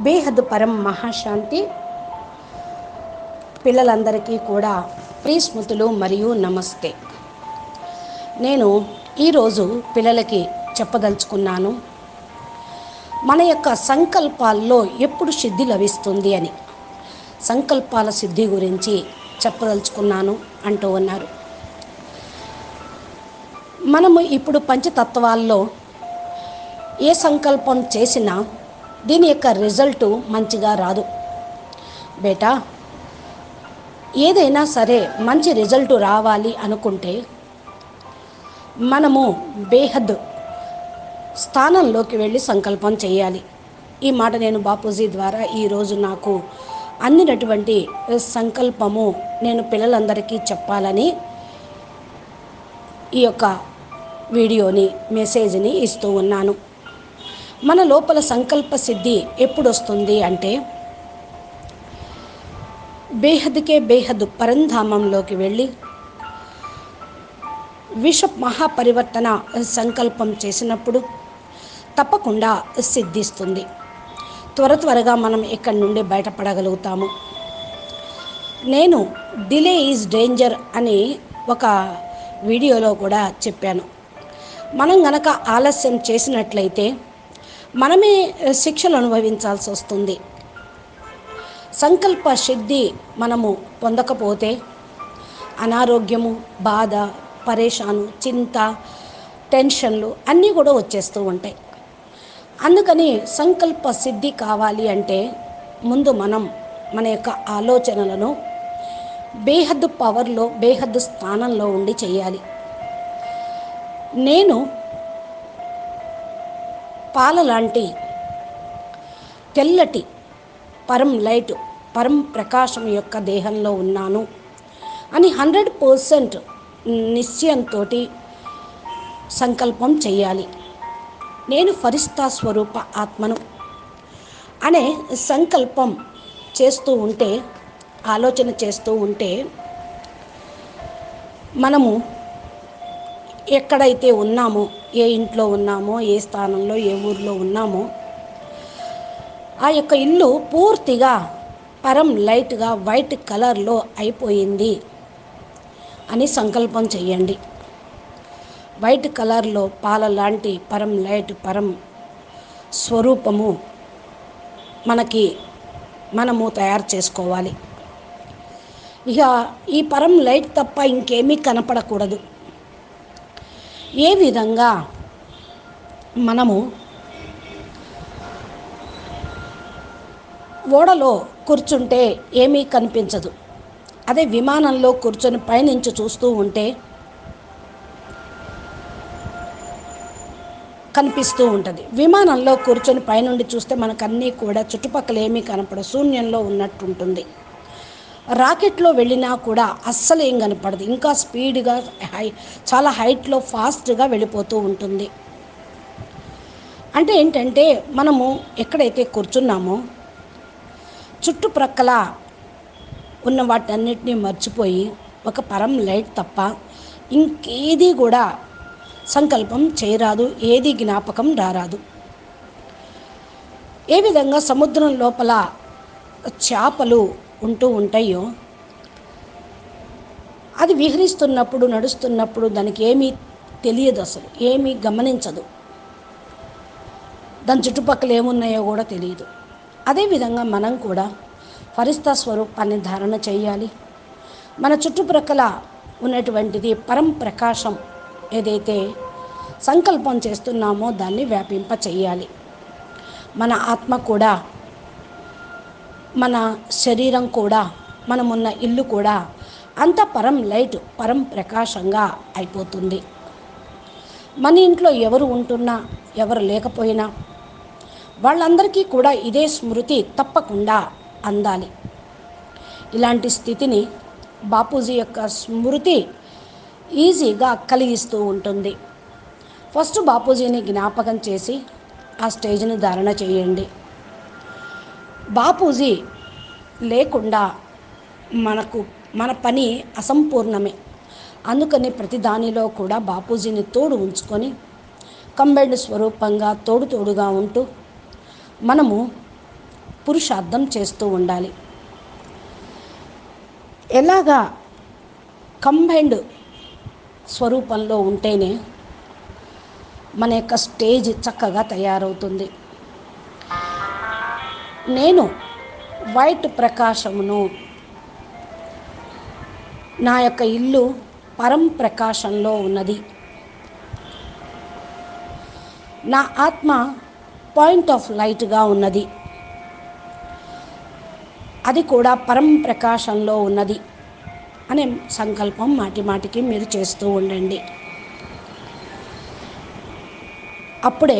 బేహద్ పరం మహాశాంతి. పిల్లలందరికీ కూడా ప్రియస్మృతులు మరియు నమస్తే. నేను ఈరోజు పిల్లలకి చెప్పదలుచుకున్నాను, మన యొక్క సంకల్పాల్లో ఎప్పుడు సిద్ధి లభిస్తుంది అని. సంకల్పాల సిద్ధి గురించి చెప్పదలుచుకున్నాను అంటూ ఉన్నారు. మనము ఇప్పుడు పంచతత్వాల్లో ఏ సంకల్పం చేసినా దీని యొక్క రిజల్టు మంచిగా రాదు బేటా. ఏదైనా సరే మంచి రిజల్ట్ రావాలి అనుకుంటే మనము బేహద్ స్థానంలోకి వెళ్ళి సంకల్పం చేయాలి. ఈ మాట నేను బాపూజీ ద్వారా ఈరోజు నాకు అందినటువంటి సంకల్పము నేను పిల్లలందరికీ చెప్పాలని ఈ యొక్క వీడియోని మెసేజ్ని ఇస్తూ ఉన్నాను. మన లోపల సంకల్ప సిద్ధి ఎప్పుడు వస్తుంది అంటే బేహద్కే బేహద్ పరంధామంలోకి వెళ్ళి విశ్వ మహాపరివర్తన సంకల్పం చేసినప్పుడు తప్పకుండా సిద్ధిస్తుంది. త్వరగా మనం ఇక్కడి నుండి బయటపడగలుగుతాము. నేను డిలే ఈజ్ డేంజర్ అని ఒక వీడియోలో కూడా చెప్పాను. మనం గనక ఆలస్యం చేసినట్లయితే మనమే శిక్షలు అనుభవించాల్సి వస్తుంది. సంకల్ప సిద్ధి మనము పొందకపోతే అనారోగ్యము, బాధ, పరేషాను, చింత, టెన్షన్లు అన్నీ కూడా వచ్చేస్తూ ఉంటాయి. అందుకని సంకల్ప సిద్ధి కావాలి అంటే ముందు మనం మన యొక్క ఆలోచనలను బేహద్దు పవర్లో, బేహద్దు స్థానంలో ఉండి చేయాలి. నేను పాల లాంటి తెల్లటి పరం లైట్, పరం ప్రకాశం యొక్క దేహంలో ఉన్నాను అని 100% నిశ్చయంతో సంకల్పం చేయాలి. నేను ఫరిస్తా స్వరూప ఆత్మను అనే సంకల్పం చేస్తూ ఉంటే, ఆలోచన చేస్తూ ఉంటే మనము ఎక్కడైతే ఉన్నామో, ఏ ఇంట్లో ఉన్నామో, ఏ స్థానంలో, ఏ ఊరిలో ఉన్నామో ఆ యొక్క ఇల్లు పూర్తిగా పరం లైట్గా వైట్ కలర్లో అయిపోయింది అని సంకల్పం చేయండి. వైట్ కలర్లో పాల లాంటి పరం లైట్, పరం స్వరూపము మనము తయారు చేసుకోవాలి. ఇక ఈ పరం లైట్ తప్ప ఇంకేమీ కనపడకూడదు. ఏ విధంగా మనము ఓడలో కూర్చుంటే ఏమీ కనిపించదు, అదే విమానంలో కూర్చొని పైనుంచి చూస్తూ ఉంటే కనిపిస్తూ ఉంటుంది. విమానంలో కూర్చొని పైనుండి చూస్తే మనకన్నీ కూడా చుట్టుపక్కల ఏమీ కనపడదు, శూన్యంలో ఉన్నట్టు ఉంటుంది. రాకెట్లో వెళ్ళినా కూడా అస్సలు ఏం కనపడదు, ఇంకా స్పీడ్గా చాలా హైట్లో ఫాస్ట్గా వెళ్ళిపోతూ ఉంటుంది. అంటే ఏంటంటే మనము ఎక్కడైతే కూర్చున్నామో చుట్టుప్రక్కల ఉన్న వాటన్నిటినీ మర్చిపోయి ఒక పరం లైట్ తప్ప ఇంకేది కూడా సంకల్పం చేయరాదు, ఏది జ్ఞాపకం రారాదు. ఏ విధంగా సముద్రం లోపల చేపలు ఉంటూ ఉంటాయో, అది విహరిస్తున్నప్పుడు, నడుస్తున్నప్పుడు దానికి ఏమీ తెలియదు, అసలు ఏమీ గమనించదు, దాని చుట్టుపక్కల ఏమున్నాయో కూడా తెలియదు. అదేవిధంగా మనం కూడా ఫరిస్తా స్వరూపాన్ని ధారణ చేయాలి. మన చుట్టుప్రక్కల ఉన్నటువంటిది పరం ప్రకాశం ఏదైతే సంకల్పం చేస్తున్నామో దాన్ని వ్యాపింప చేయాలి. మన ఆత్మ కూడా, మన శరీరం కూడా, మనమున్న ఇల్లు కూడా అంత పరం లైట్, పరం ప్రకాశంగా అయిపోతుంది. మన ఇంట్లో ఎవరు ఉంటున్నా, ఎవరు లేకపోయినా వాళ్ళందరికీ కూడా ఇదే స్మృతి తప్పకుండా అందాలి. ఇలాంటి స్థితిని బాపూజీ యొక్క స్మృతి ఈజీగా కలిగిస్తూ ఉంటుంది. ఫస్ట్ బాపూజీని జ్ఞాపకం చేసి ఆ స్టేజ్ని ధారణ చేయండి. బాపూజీ లేకుండా మన పని అసంపూర్ణమే. అందుకని ప్రతి దానిలో కూడా బాపూజీని తోడు ఉంచుకొని కంబైన్డ్ స్వరూపంగా తోడుగా ఉంటూ మనము పురుషార్థం చేస్తూ ఉండాలి. ఎలాగా కంబైన్డ్ స్వరూపంలో ఉంటేనే మన యొక్క స్టేజ్ చక్కగా తయారవుతుంది. నేను వైట్ ప్రకాశమును, నా యొక్క ఇల్లు పరం ప్రకాశంలో ఉన్నది, నా ఆత్మ పాయింట్ ఆఫ్ లైట్గా ఉన్నది, అది కూడా పరం ప్రకాశంలో ఉన్నది అనే సంకల్పం మాటి మాటికి మీరు చేస్తూ ఉండండి. అప్పుడే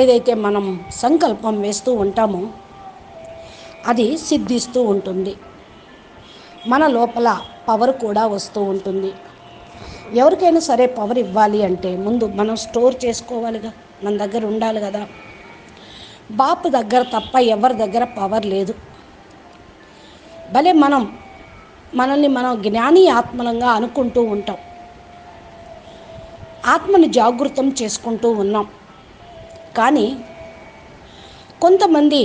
ఏదైతే మనం సంకల్పం వేస్తూ ఉంటామో అది సిద్ధిస్తూ ఉంటుంది. మన లోపల పవర్ కూడా వస్తూ ఉంటుంది. ఎవరికైనా సరే పవర్ ఇవ్వాలి అంటే ముందు మనం స్టోర్ చేసుకోవాలిగా, మన దగ్గర ఉండాలి కదా. బాపు దగ్గర తప్ప ఎవరి దగ్గర పవర్ లేదు. భలే మనల్ని మనం జ్ఞాని ఆత్మలంగా అనుకుంటూ ఉంటాం, ఆత్మను జాగృతం చేసుకుంటూ ఉన్నాం. కానీ కొంతమంది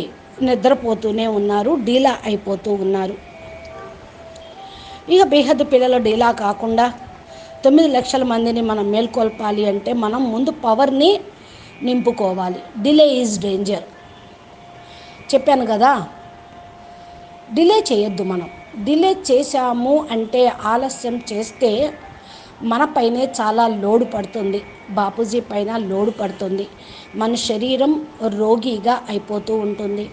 నిద్రపోతూనే ఉన్నారు, డీలా అయిపోతూ ఉన్నారు. ఇక బేహద్దు పిల్లలు డీలా కాకుండా 9 లక్షల మందిని మనం మేల్కొల్పాలి అంటే మనం ముందు పవర్ని నింపుకోవాలి. డిలే ఈజ్ డేంజర్ చెప్పాను కదా. డిలే చేయొద్దు. మనం డిలే చేశాము అంటే, ఆలస్యం చేస్తే మనపైనే చాలా లోడు పడుతుంది, బాపూజీ పైన లోడు పడుతుంది. మన శరీరం రోగిగా అయిపోతూ ఉంటుంది.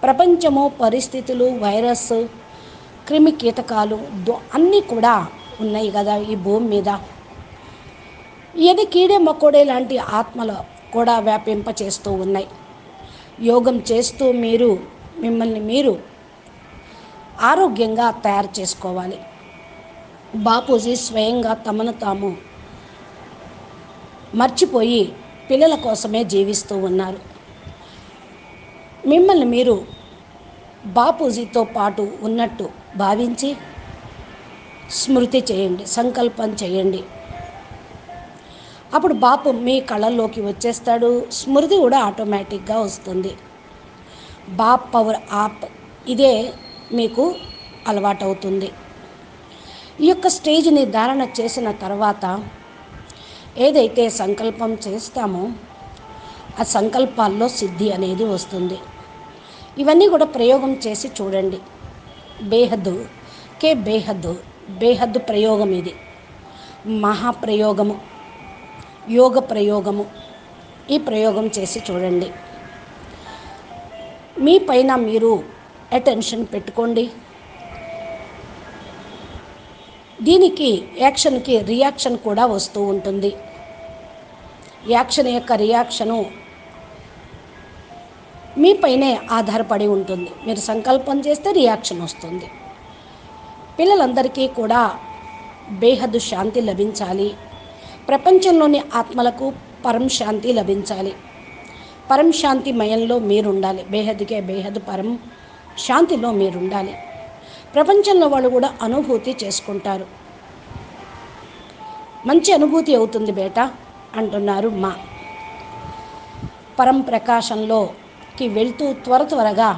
ప్రపంచము, పరిస్థితులు, వైరస్, క్రిమి కీటకాలు అన్నీ కూడా ఉన్నాయి కదా ఈ భూమి మీద. ఇది కీడే మకోడే లాంటి ఆత్మలు కూడా వ్యాపింపచేస్తూ ఉన్నాయి. యోగం చేస్తూ మిమ్మల్ని మీరు ఆరోగ్యంగా తయారు చేసుకోవాలి. బాపూజీ స్వయంగా తమను తాము మర్చిపోయి పిల్లల కోసమే జీవిస్తూ ఉన్నారు. మిమ్మల్ని మీరు బాపూజీతో పాటు ఉన్నట్టు భావించి స్మృతి చేయండి, సంకల్పం చేయండి. అప్పుడు బాపు మీ కళల్లోకి వచ్చేస్తాడు. స్మృతి కూడా ఆటోమేటిక్గా వస్తుంది. బాప్ పవర్ ఆప్ ఇదే మీకు అలవాటవుతుంది. ఈ యొక్క స్టేజ్ని ధారణ చేసిన తర్వాత ఏదైతే సంకల్పం చేస్తామో ఆ సంకల్పాల్లో సిద్ధి అనేది వస్తుంది. ఇవన్నీ కూడా ప్రయోగం చేసి చూడండి. బేహద్దు ప్రయోగం ఇది, మహాప్రయోగము, యోగ ప్రయోగము. ఈ ప్రయోగం చేసి చూడండి. మీ పైన మీరు అటెన్షన్ పెట్టుకోండి. దీనికి యాక్షన్కి రియాక్షన్ కూడా వస్తూ ఉంటుంది. యాక్షన్ యొక్క రియాక్షను మీపైనే ఆధారపడి ఉంటుంది. మీరు సంకల్పం చేస్తే రియాక్షన్ వస్తుంది. పిల్లలందరికీ కూడా బేహద్దు శాంతి లభించాలి. ప్రపంచంలోని ఆత్మలకు పరం శాంతి లభించాలి. పరం శాంతి మయంలో మీరుండాలి. బేహద్దు పరం శాంతిలో మీరుండాలి. ప్రపంచంలో వాళ్ళు కూడా అనుభూతి చేసుకుంటారు. మంచి అనుభూతి అవుతుంది బేటా అంటున్నారు మా. పరం ప్రకాశంలోకి వెళ్తూ త్వరగా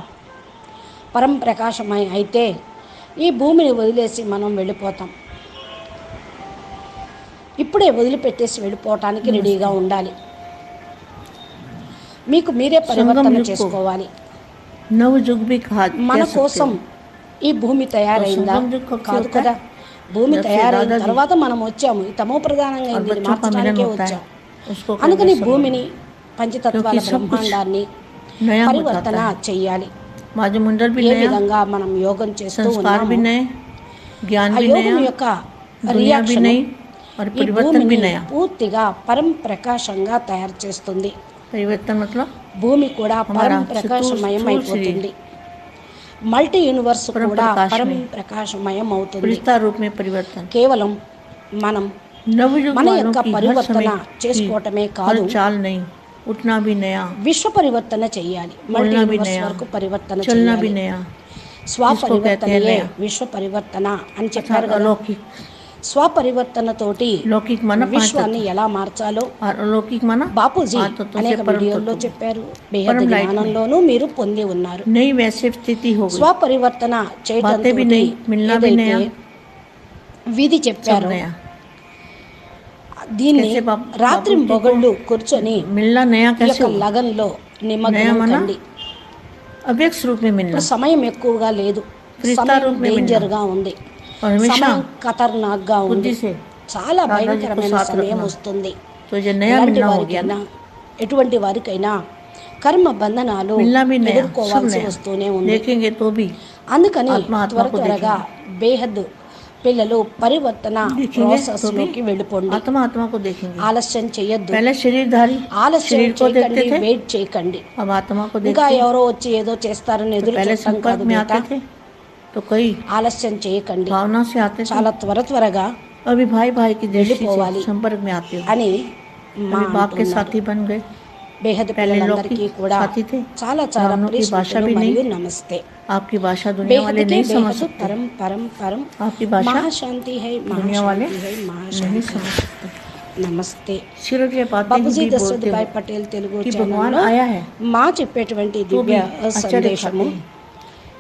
పరం ప్రకాశమై అయితే ఈ భూమిని వదిలేసి మనం వెళ్ళిపోతాం. ఇప్పుడే వదిలిపెట్టేసి వెళ్ళిపోవటానికి రెడీగా ఉండాలి. మీకు మీరే పరివర్తన చేసుకోవాలి. మన కోసం ఈ భూమి తయారైందా? కాదు కదా. భూమి తయారైన తర్వాత మనం వచ్చాము. ఈ తమో ప్రధానంగా ఇది మార్చడానికే వచ్చాము. అందుకని భూమిని, పంచతత్వాల బ్రహ్మాండాన్ని పరివర్తన చెయ్యాలి. ఏ విధంగా మనం యోగం చేస్తూ ఉన్నాము, ఆ యోగం యొక్క రియాక్షన్ ఈ భూమిని పూర్తిగా పరం ప్రకాశంగా తయారు చేస్తుంది. భూమి కూడా పరం ప్రకాశమయం అయిపోతుంది. మల్టీ యూనివర్స్ కూడా పరం ప్రకాశమయం అవుతుంది. కేవలం మనం మన యొక్క పరివర్తన చేసుకోవటమే కాదు, విశ్వ పరివర్తన చెయ్యాలి. మల్టీ యూనివర్స్ వరకు పరివర్తన చెయ్యాలి. స్వపరివర్తనయే విశ్వ పరివర్తన అని చెప్పారు కదా. స్వపరివర్తనతోటి लौकिक माना पांच విశ్వాన్ని तत्व ఎలా మార్చాలో और अलौकिक माना బాపూజీ पांच तत्वों से అనేక परम వీడియోల్లో तत्व చెప్పారు. బేహద్ परम लाइट में జ్ఞానంలోనూ మీరు పొంది ఉన్నారు. नई वैसे स्थिति हो गई, స్వపరివర్తన చేయటంతో बातें भी नई, मिलना भी ఏదైతే नया, విధి सब చెప్పారో नया। దీన్ని कैसे రాత్రి बापू जी మొగళ్ళు కూర్చొని को मिलना नया ఈ कैसे యొక్క हुआ? లగన్లో नया నిమగ్నం माना కండి. अव्यक्त रूप में मिलना ఇప్పుడు సమయం ఎక్కువగా లేదు, फरिश्ता సమయం रूप में డేంజర్ मिलना గా ఉంది, और हमेशा సమయం ఖతర్నాక్ గా ఉంది, बुद्धि से చాలా दादाजी को భయంకరమైన साथ సమయం रखना। వస్తుంది. तो ये नया ఎలాంటి मिलना हो गया వారికైనా ना, ఎటువంటి వారికైనా కర్మ బంధనాలు मिलना भी नया, सब ఎదుర్కోవాల్సి नया, వస్తూనే ఉంది. देखेंगे तो भी అందుకని आत्मा త్వర आत्मा को త్వరగా బేహద్ పిల్లలు పరివర్తన देखेंगे ప్రాసెస్ तो भी లోకి వెళ్ళిపోండి. आत्मा आत्मा को देखेंगे। ఆలస్యం చేయొద్దు, पहले शरीरधारी ఆలస్యం शरीर को చేయకండి, देखते थे, వెయిట్ చేయకండి. अब आत्मा को ఇంకా देखते हैं। ఎవరో వచ్చి ఏదో చేస్తారని तो ఎదురు पहले చూడటం संपर्क కాదు में బేటా. आते थे तो कई ఆలస్యం చేయకండి, भावना से आते थे, చాలా త్వరగా अभी भाई भाई की दृष्टि వెళ్ళిపోవాలి से संपर्क में आते हो, అని మా अभी बाप के అంటున్నారు. साथी बन गए। బేహద్ पहले लोग పిల్లలందరికీ की కూడా साथी थे, చాలా చాలా ब्राह्मणों की भाषा ప్రియస్మృతులు भी మరియు नहीं, నమస్తే. आपकी भाषा दुनिया बेहद वाले के नहीं समझ बेहद सकते, परम परम परम आपकी भाषा महाशांति है, दुनिया वाले महाशांति है, नहीं महाशांति समझ है. सकते। నమస్తే. सिर्फ ये बातें బాపూజీ ही దశరథ్ बोलते భాయ్ हो పటేల్ తెలుగు कि भगवान ఛానల్లో आया है, మా చెప్పేటువంటి तो भी దివ్య आश्चर्य సందేశము खाते हैं,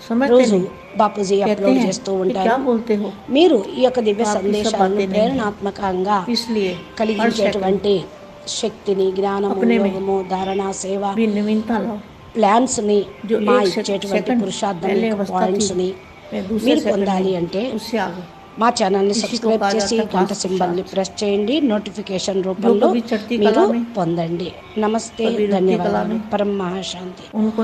समझते రోజు नहीं, బాపూజీ कहते అప్లోడ్ हैं చేస్తూ कि क्या ఉంటారు. बोलते हो, మీరు ఈ యొక్క దివ్య आपकी सब సందేశాలను बातें नहीं हैं। ప్రేరణాత్మకంగా इसलिए हर सेकंड కలిగించేటువంటి శక్తిని, జ్ఞానము, अपने में యోగము, ధారణ, సేవ, भी नवीनता लाओ। ప్లాన్స్ ని, जो మా एक ఇచ్చేటువంటి सेकंड పురుషార్థం पहले యొక్క अवस्था పాయింట్స్ थी, ని मैं दूसरे మీరు सेकंड పొందాలి में అంటే उससे आगे మా ఛానల్ని इसी को సబ్స్క్రైబ్ कहा చేసి जाता है గంట fast సింబల్ని charge। ప్రెస్ చేయండి. నోటిఫికేషన్ जो రూపంలో कभी चढ़ती మీరు कला में పొందండి. నమస్తే, कभी रुकती कला ధన్యవాదాలు. में పరం మహాశాంతి. उनको